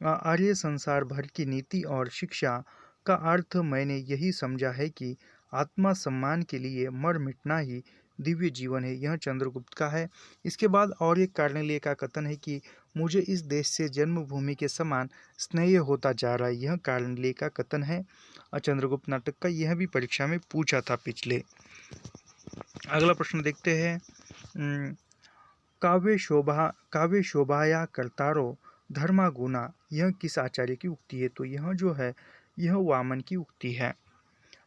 आर्य संसार भर की नीति और शिक्षा का अर्थ मैंने यही समझा है कि आत्मा सम्मान के लिए मर मिटना ही दिव्य जीवन है। यह चंद्रगुप्त का है। इसके बाद और एक कार्नेलिय का कथन है कि मुझे इस देश से जन्मभूमि के समान स्नेह होता जा रहा है। यह कार्नेलिय का कथन है चंद्रगुप्त नाटक का। यह भी परीक्षा में पूछा था पिछले। अगला प्रश्न देखते हैं। काव्य शोभाया कर्तारो धर्मा गुना। यह किस आचार्य की उक्ति है? तो यह जो है यह वामन की उक्ति है।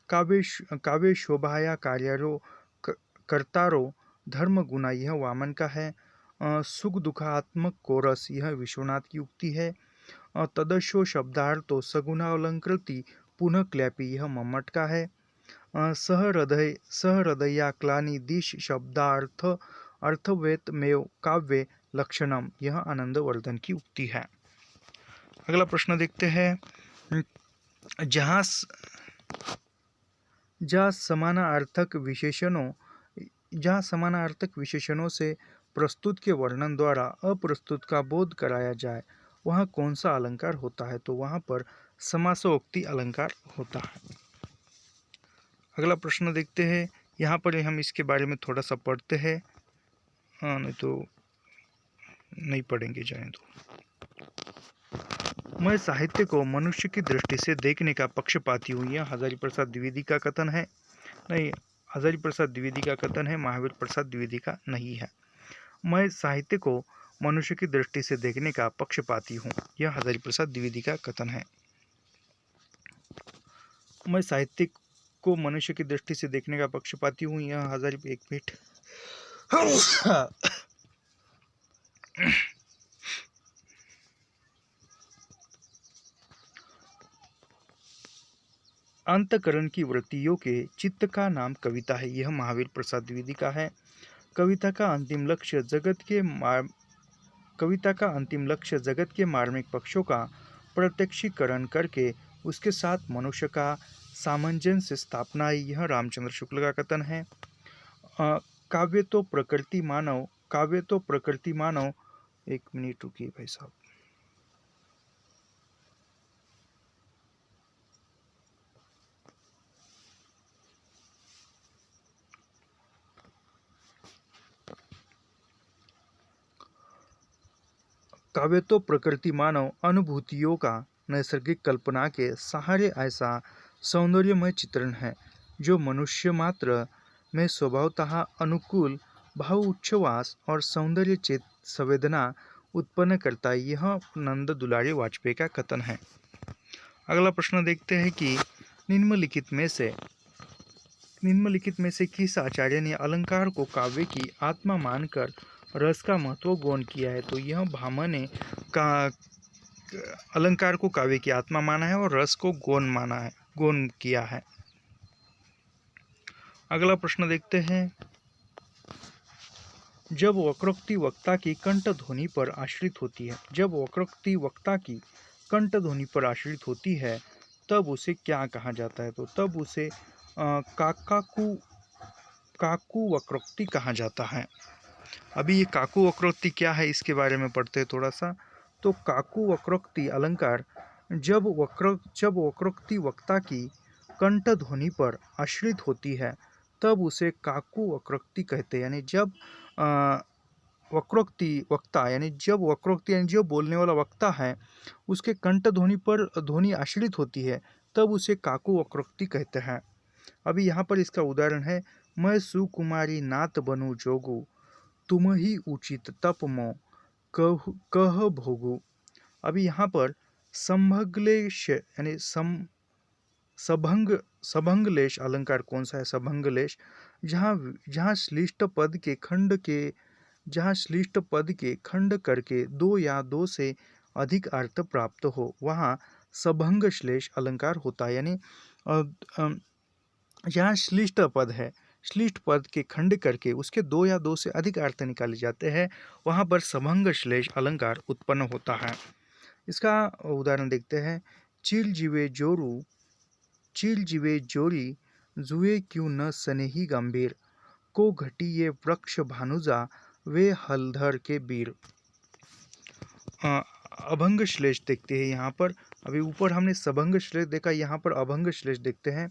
काव्य शोभाया कार्यारो कर्तारो धर्म गुना। यह वामन का है। सुख दुखात्मक कोरस। यह विश्वनाथ की उक्ति है। तदस्यो शब्दार्थो सगुणालंकृति पुनः क्लैपी। यह मम्मट का है। सहृदया क्लानि दिश शब्दार्थ अर्थवेत मेव काव्य लक्षणम। यह आनंदवर्धन की उक्ति है। अगला प्रश्न देखते हैं। जहाँ समानार्थक विशेषणों से प्रस्तुत के वर्णन द्वारा अप्रस्तुत का बोध कराया जाए वहाँ कौन सा अलंकार होता है? तो वहाँ पर समासोक्ति अलंकार होता है। अगला प्रश्न देखते हैं। यहाँ पर हम इसके बारे में थोड़ा सा पढ़ते हैं। नहीं तो नहीं पढ़ेंगे, जाएं तो। मैं साहित्य को मनुष्य की दृष्टि से देखने का पक्षपाती हूँ। यह हजारी प्रसाद द्विवेदी का कथन है। नहीं, हजारी प्रसाद द्विवेदी का कथन है, महावीर प्रसाद द्विवेदी का नहीं है। मैं साहित्य को मनुष्य की दृष्टि से देखने का पक्षपाती हूँ। यह हजारी प्रसाद द्विवेदी का कथन है। मैं साहित्य को मनुष्य की दृष्टि से देखने का पक्षपाती हूँ। यह हजारी एक मिनट अंतकरण की वृत्तियों के चित्त का नाम कविता है। यह महावीर प्रसाद द्विवेदी का है। कविता का अंतिम लक्ष्य जगत के मार्मिक पक्षों का प्रत्यक्षीकरण करके उसके साथ मनुष्य का सामंजस्य स्थापना है। यह रामचंद्र शुक्ल का कथन है। काव्य तो प्रकृति मानव। एक मिनट रुकिए भाई साहब। काव्य तो प्रकृति मानव अनुभूतियों का नैसर्गिक कल्पना के सहारे ऐसा सौंदर्यमय चित्रण है जो मनुष्य मात्र में स्वभावतः अनुकूल भाव उच्छ्वास और सौंदर्य चेत संवेदना उत्पन्न करता है। यह नंद दुलारी वाजपेयी का कथन है। अगला प्रश्न देखते हैं कि निम्नलिखित में से किस आचार्य ने अलंकार को काव्य की आत्मा मानकर रस का महत्व गौण किया है। तो यह भामह ने अलंकार को काव्य की आत्मा माना है और रस को गौण किया है। अगला प्रश्न देखते हैं। जब वक्रोक्ति वक्ता की कंठ ध्वनि पर आश्रित होती है तब उसे क्या कहा जाता है। तो तब उसे काकू वक्रोक्ति कहा जाता है। अभी ये काकू वक्रोक्ति क्या है इसके बारे में पढ़ते हैं थोड़ा सा। तो काकू वक्रोक्ति अलंकार जब वक्रोक्ति वक्ता की कंठ ध्वनि पर आश्रित होती है तब उसे काकू वक्रोक्ति कहते हैं। यानी जब वक्रोक्ति जो बोलने वाला वक्ता है उसके कंठ ध्वनि पर ध्वनि आश्रित होती है तब उसे काकू वक्रोक्ति कहते हैं। अभी यहाँ पर इसका उदाहरण है, मैं सुकुमारी नात बनू जोगू तुम ही उचित तप मो कह भोगू। अभी यहाँ पर संभंगलेश यानी सभंगलेश अलंकार कौन सा है। सभंगलेश जहाँ श्लिष्ट पद के खंड करके दो या दो से अधिक अर्थ प्राप्त हो वहाँ सभंग श्लेष अलंकार होता है। यानी जहाँ श्लिष्ट पद है, श्लिष्ट पद के खंड करके उसके दो या दो से अधिक अर्थ निकाले जाते हैं वहाँ पर सभंग श्लेष अलंकार उत्पन्न होता है। इसका उदाहरण देखते हैं। चील जीवे जोरी जुए क्यों न स्नेही गंभीर को घटी ये वृक्ष भानुजा वे हलधर के वीर। अभंग श्लेष देखते हैं यहाँ पर। अभी ऊपर हमने सभंग श्लेष देखा, यहाँ पर अभंग श्लेष देखते हैं।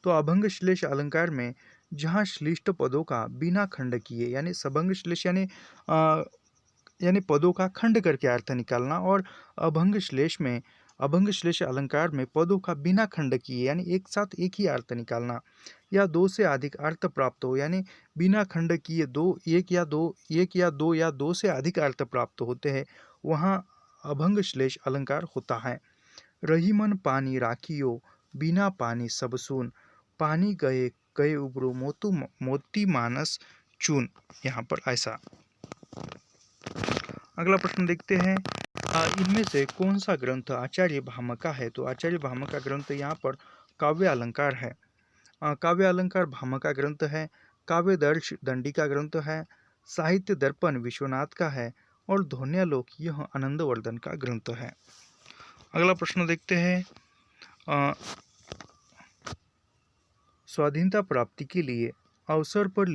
तो अभंग श्लेष अलंकार में जहाँ श्लिष्ट पदों का बिना खंड किए यानी सभंग श्लेष यानी पदों का खंड करके अर्थ निकालना, और अभंग श्लेष अलंकार में पदों का बिना खंड किए यानी एक साथ एक ही अर्थ निकालना, या दो से अधिक अर्थ प्राप्त हो यानी बिना खंड किए एक या दो से अधिक अर्थ प्राप्त होते हैं वहाँ अभंग श्लेष अलंकार होता है। रही मन पानी राखियो बिना पानी सब सून पानी गए गए उबरो मोती मानस चून। यहाँ पर ऐसा। अगला प्रश्न देखते हैं। इनमें से कौन सा ग्रंथ आचार्य भामह का है। तो आचार्य भामह का ग्रंथ यहाँ पर काव्य अलंकार है। काव्य अलंकार भामह का ग्रंथ है। काव्यदर्श दंडी का ग्रंथ है। साहित्य दर्पण विश्वनाथ का है और ध्वन्यालोक यह आनंदवर्धन का ग्रंथ है। अगला प्रश्न देखते हैं। स्वाधीनता प्राप्ति के लिए अवसर पर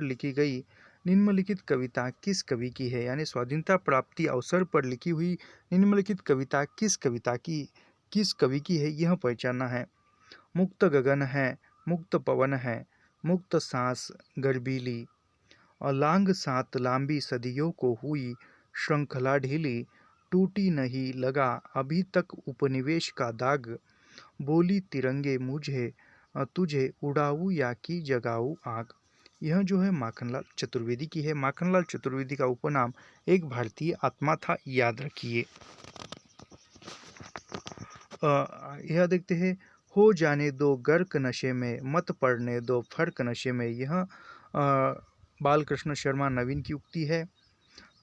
लिखी गई निम्नलिखित कविता किस कवि की है। यानी स्वाधीनता प्राप्ति अवसर पर लिखी हुई निम्नलिखित कविता किस कवि की है यह पहचानना है। मुक्त गगन है, मुक्त पवन है, मुक्त सांस गर्बीली, और लांग सात लांबी सदियों को हुई श्रृंखला ढीली, टूटी नहीं लगा अभी तक उपनिवेश का दाग, बोली तिरंगे मुझे तुझे उड़ाऊं या की जगाऊं आग। यह जो है माखनलाल चतुर्वेदी की है। माखनलाल चतुर्वेदी का उपनाम एक भारतीय आत्मा था, याद रखिए। यह देखते हैं। हो जाने दो गर्क नशे में मत पड़ने दो फर्क नशे में, यह बालकृष्ण शर्मा नवीन की उक्ति है।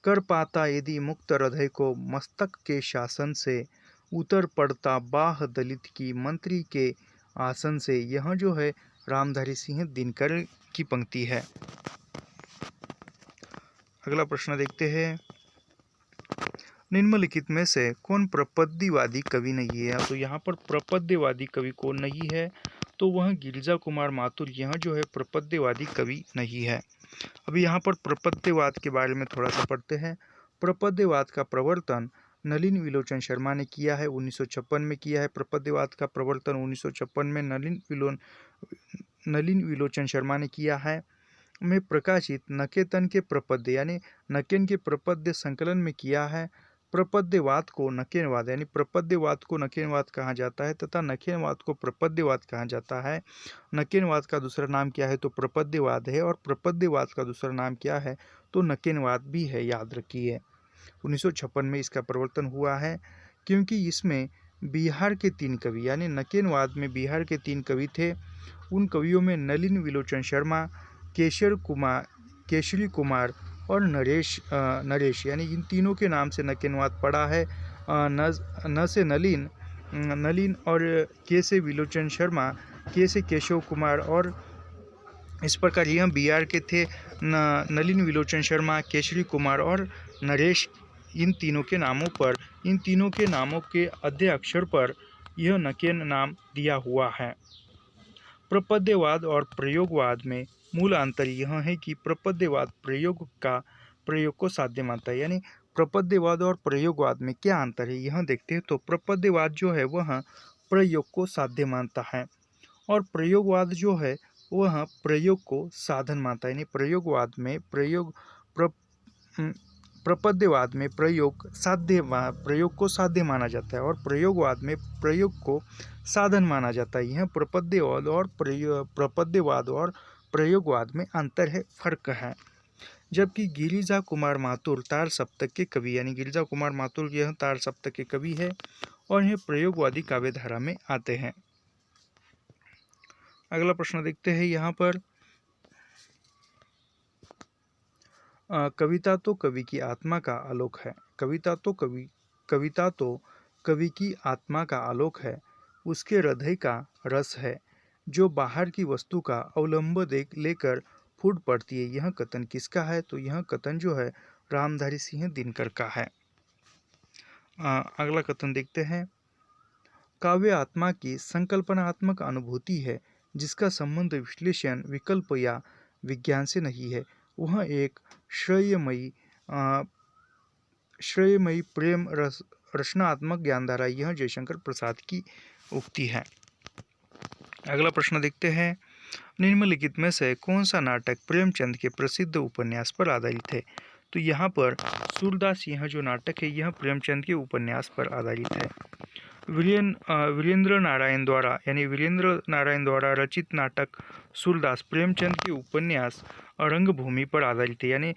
कर पाता यदि मुक्त हृदय को मस्तक के शासन से उतर पड़ता बाह दलित की मंत्री के आसन से। यह जो है रामधारी सिंह दिनकर की पंक्ति है। अगला प्रश्न देखते हैं, निम्नलिखित में से कौन प्रपद्यवादी कवि नहीं है? तो यहाँ पर प्रपद्यवादी कवि कौन नहीं है? तो वह गिरिजा कुमार माथुर यह जो है प्रपद्यवादी कवि नहीं है। अभी यहाँ पर प्रपद्यवाद के बारे में थोड़ा सा पढ़ते हैं। प्रपद्यवाद का प्रवर्तन नलिन विलोचन शर्मा ने किया है, 1956 में किया है। प्रपद्यवाद का प्रवर्तन 1956 में नलिन विलोचन शर्मा ने किया है। में प्रकाशित नकेतन के प्रपद्य यानी नकेन के प्रपद्य संकलन में किया है। प्रपद्यवाद को नकेनवाद यानी प्रपद्यवाद को नकेनवाद कहा जाता है तथा नकेनवाद को प्रपद्यवाद कहा जाता है। नकेनवाद का दूसरा नाम क्या है? तो प्रपद्यवाद है, और प्रपद्यवाद का दूसरा नाम क्या है? तो नकेनवाद भी है, याद रखिए। 1956 में इसका प्रवर्तन हुआ है, क्योंकि इसमें बिहार के 3 कवि यानी नकेनवाद में बिहार के 3 कवि थे। उन कवियों में नलिन विलोचन शर्मा, केशरी कुमार और नरेश यानी इन तीनों के नाम से नकेनवाद पड़ा है। न से नलिन और के से विलोचन शर्मा, के से केशव कुमार, और इस प्रकार यह बिहार के थे। नलिन विलोचन शर्मा, केशरी कुमार और नरेश, इन तीनों के नामों के आद्य अक्षर पर यह नकेन नाम दिया हुआ है। प्रपद्यवाद और प्रयोगवाद में मूल अंतर यह है कि प्रपद्यवाद प्रयोग को साध्य मानता है। यानी प्रपद्यवाद और प्रयोगवाद में क्या अंतर है यह देखते हैं। तो प्रपद्यवाद जो है वह प्रयोग को साध्य मानता है, और प्रयोगवाद जो है वह प्रयोग को साधन मानता है। यानी प्रपद्यवाद में प्रयोग को साध्य माना जाता है, और प्रयोगवाद में प्रयोग को साधन माना जाता है। यह प्रपद्यवाद और प्रयोगवाद में अंतर है, फर्क है। जबकि गिरिजा कुमार माथुर तार सप्तक के कवि यानी गिरिजा कुमार माथुर यह तार सप्तक के कवि है, और यह प्रयोगवादी काव्यधारा में आते हैं। अगला प्रश्न देखते हैं यहाँ पर, कविता तो कवि की आत्मा का आलोक है। कविता तो कवि की आत्मा का आलोक है, उसके हृदय का रस है, जो बाहर की वस्तु का अवलंब लेकर फूट पड़ती है। यह कथन किसका है? तो यह कथन जो है रामधारी सिंह दिनकर का है। अगला कथन देखते हैं, काव्य आत्मा की संकल्पनात्मक अनुभूति है, जिसका संबंध विश्लेषण, विकल्प या विज्ञान से नहीं है। वह एक श्रेयमयी प्रेम रचनात्मक ज्ञानधारा। यह जयशंकर प्रसाद की उक्ति है। अगला प्रश्न देखते हैं, निम्नलिखित में से कौन सा नाटक प्रेमचंद के प्रसिद्ध उपन्यास पर आधारित है? तो यहाँ पर सूरदास यह जो नाटक है यह प्रेमचंद के उपन्यास पर आधारित है। वीरेंद्र नारायण द्वारा रचित नाटक सूरदास प्रेमचंद के उपन्यास रंगभूमि पर आधारित है। यानी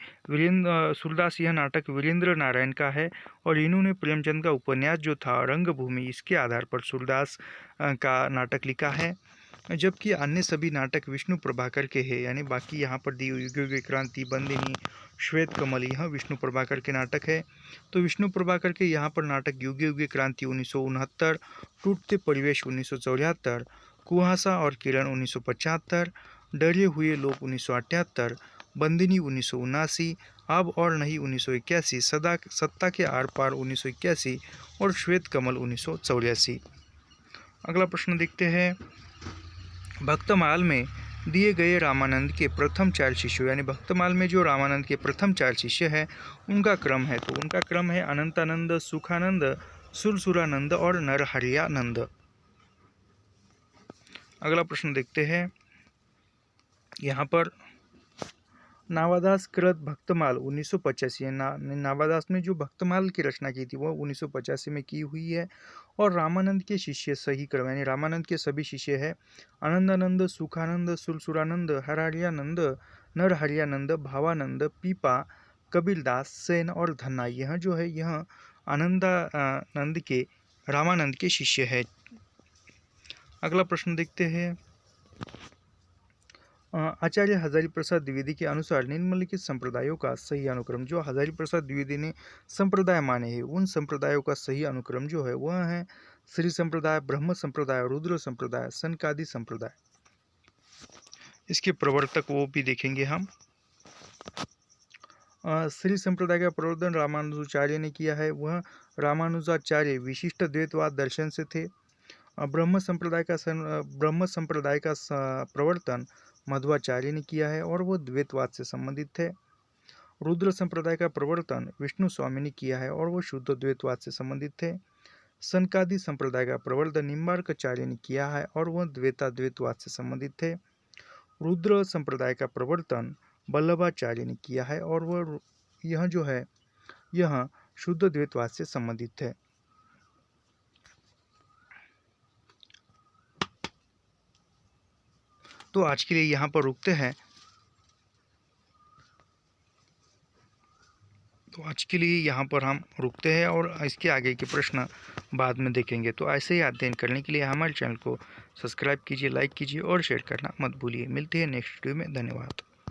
सूरदास यह नाटक वीरेंद्र नारायण का है, और इन्होंने प्रेमचंद का उपन्यास जो था रंगभूमि, इसके आधार पर सूरदास का नाटक लिखा है। जबकि अन्य सभी नाटक विष्णु प्रभाकर के हैं। यानी बाकी यहाँ पर दी युग युग क्रांति, बंदिनी, श्वेत कमल, यह विष्णु प्रभाकर के नाटक है। तो विष्णु प्रभाकर के यहाँ पर नाटक युग युग क्रांति 1969, टूटते परिवेश 1974, कुहासा और किरण 1975, डरे हुए लोग 1978, बंदिनी 1979, अब और नहीं 1981, सत्ता के आर पार 1981 और श्वेत कमल 1984। अगला प्रश्न देखते हैं, भक्तमाल में दिए गए रामानंद के प्रथम 4 शिष्यों, यानी भक्तमाल में जो रामानंद के प्रथम 4 शिष्य हैं उनका क्रम है। तो उनका क्रम है अनंतानंद, सुखानंद, सुरसुरानंद और नरहरियानंद। अगला प्रश्न देखते हैं, यहाँ पर नावादास कृत भक्तमाल 1985, नावादास ने जो भक्तमाल की रचना की थी वो 1985 में की हुई है। और रामानंद के शिष्य सही क्रम यानी रामानंद के सभी शिष्य हैं आनंदानंद, सुखानंद, सुरसुरानंद, हरहरियानंद, नरहरियानंद, भावानंद, पीपा, कबीरदास, सेन और धन्ना। यह जो है यह आनंदानंद के रामानंद के शिष्य है। अगला प्रश्न देखते हैं, आचार्य हजारी प्रसाद द्विवेदी के अनुसार निम्नलिखित संप्रदायों का सही अनुक्रम, जो हजारी प्रसाद द्विवेदी ने संप्रदाय माने हैं, उन संप्रदायों का सही अनुक्रम जो है वह है श्री संप्रदाय, ब्रह्म संप्रदाय, रुद्र संप्रदाय, सनकादि संप्रदाय। इसके प्रवर्तक वो भी देखेंगे हम। श्री संप्रदाय का प्रवर्तन रामानुजाचार्य ने किया है। वह रामानुजाचार्य विशिष्ट द्वैतवाद दर्शन से थे। ब्रह्म संप्रदाय का प्रवर्तन मध्वाचार्य ने किया है और वो द्वैतवाद से संबंधित थे। रुद्र संप्रदाय का प्रवर्तन विष्णु स्वामी ने किया है और वो शुद्ध द्वैतवाद से संबंधित थे। सनकादि संप्रदाय का प्रवर्तन निम्बार्काचार्य ने किया है और वह द्वैतवाद से संबंधित थे। रुद्र संप्रदाय का प्रवर्तन वल्लभाचार्य ने किया है और वह यह शुद्ध द्वैतवाद से संबंधित थे। तो आज के लिए यहाँ पर रुकते हैं। हम रुकते हैं और इसके आगे के प्रश्न बाद में देखेंगे। तो ऐसे ही अध्ययन करने के लिए हमारे चैनल को सब्सक्राइब कीजिए, लाइक कीजिए और शेयर करना मत भूलिए। मिलते हैं नेक्स्ट वीडियो में। धन्यवाद।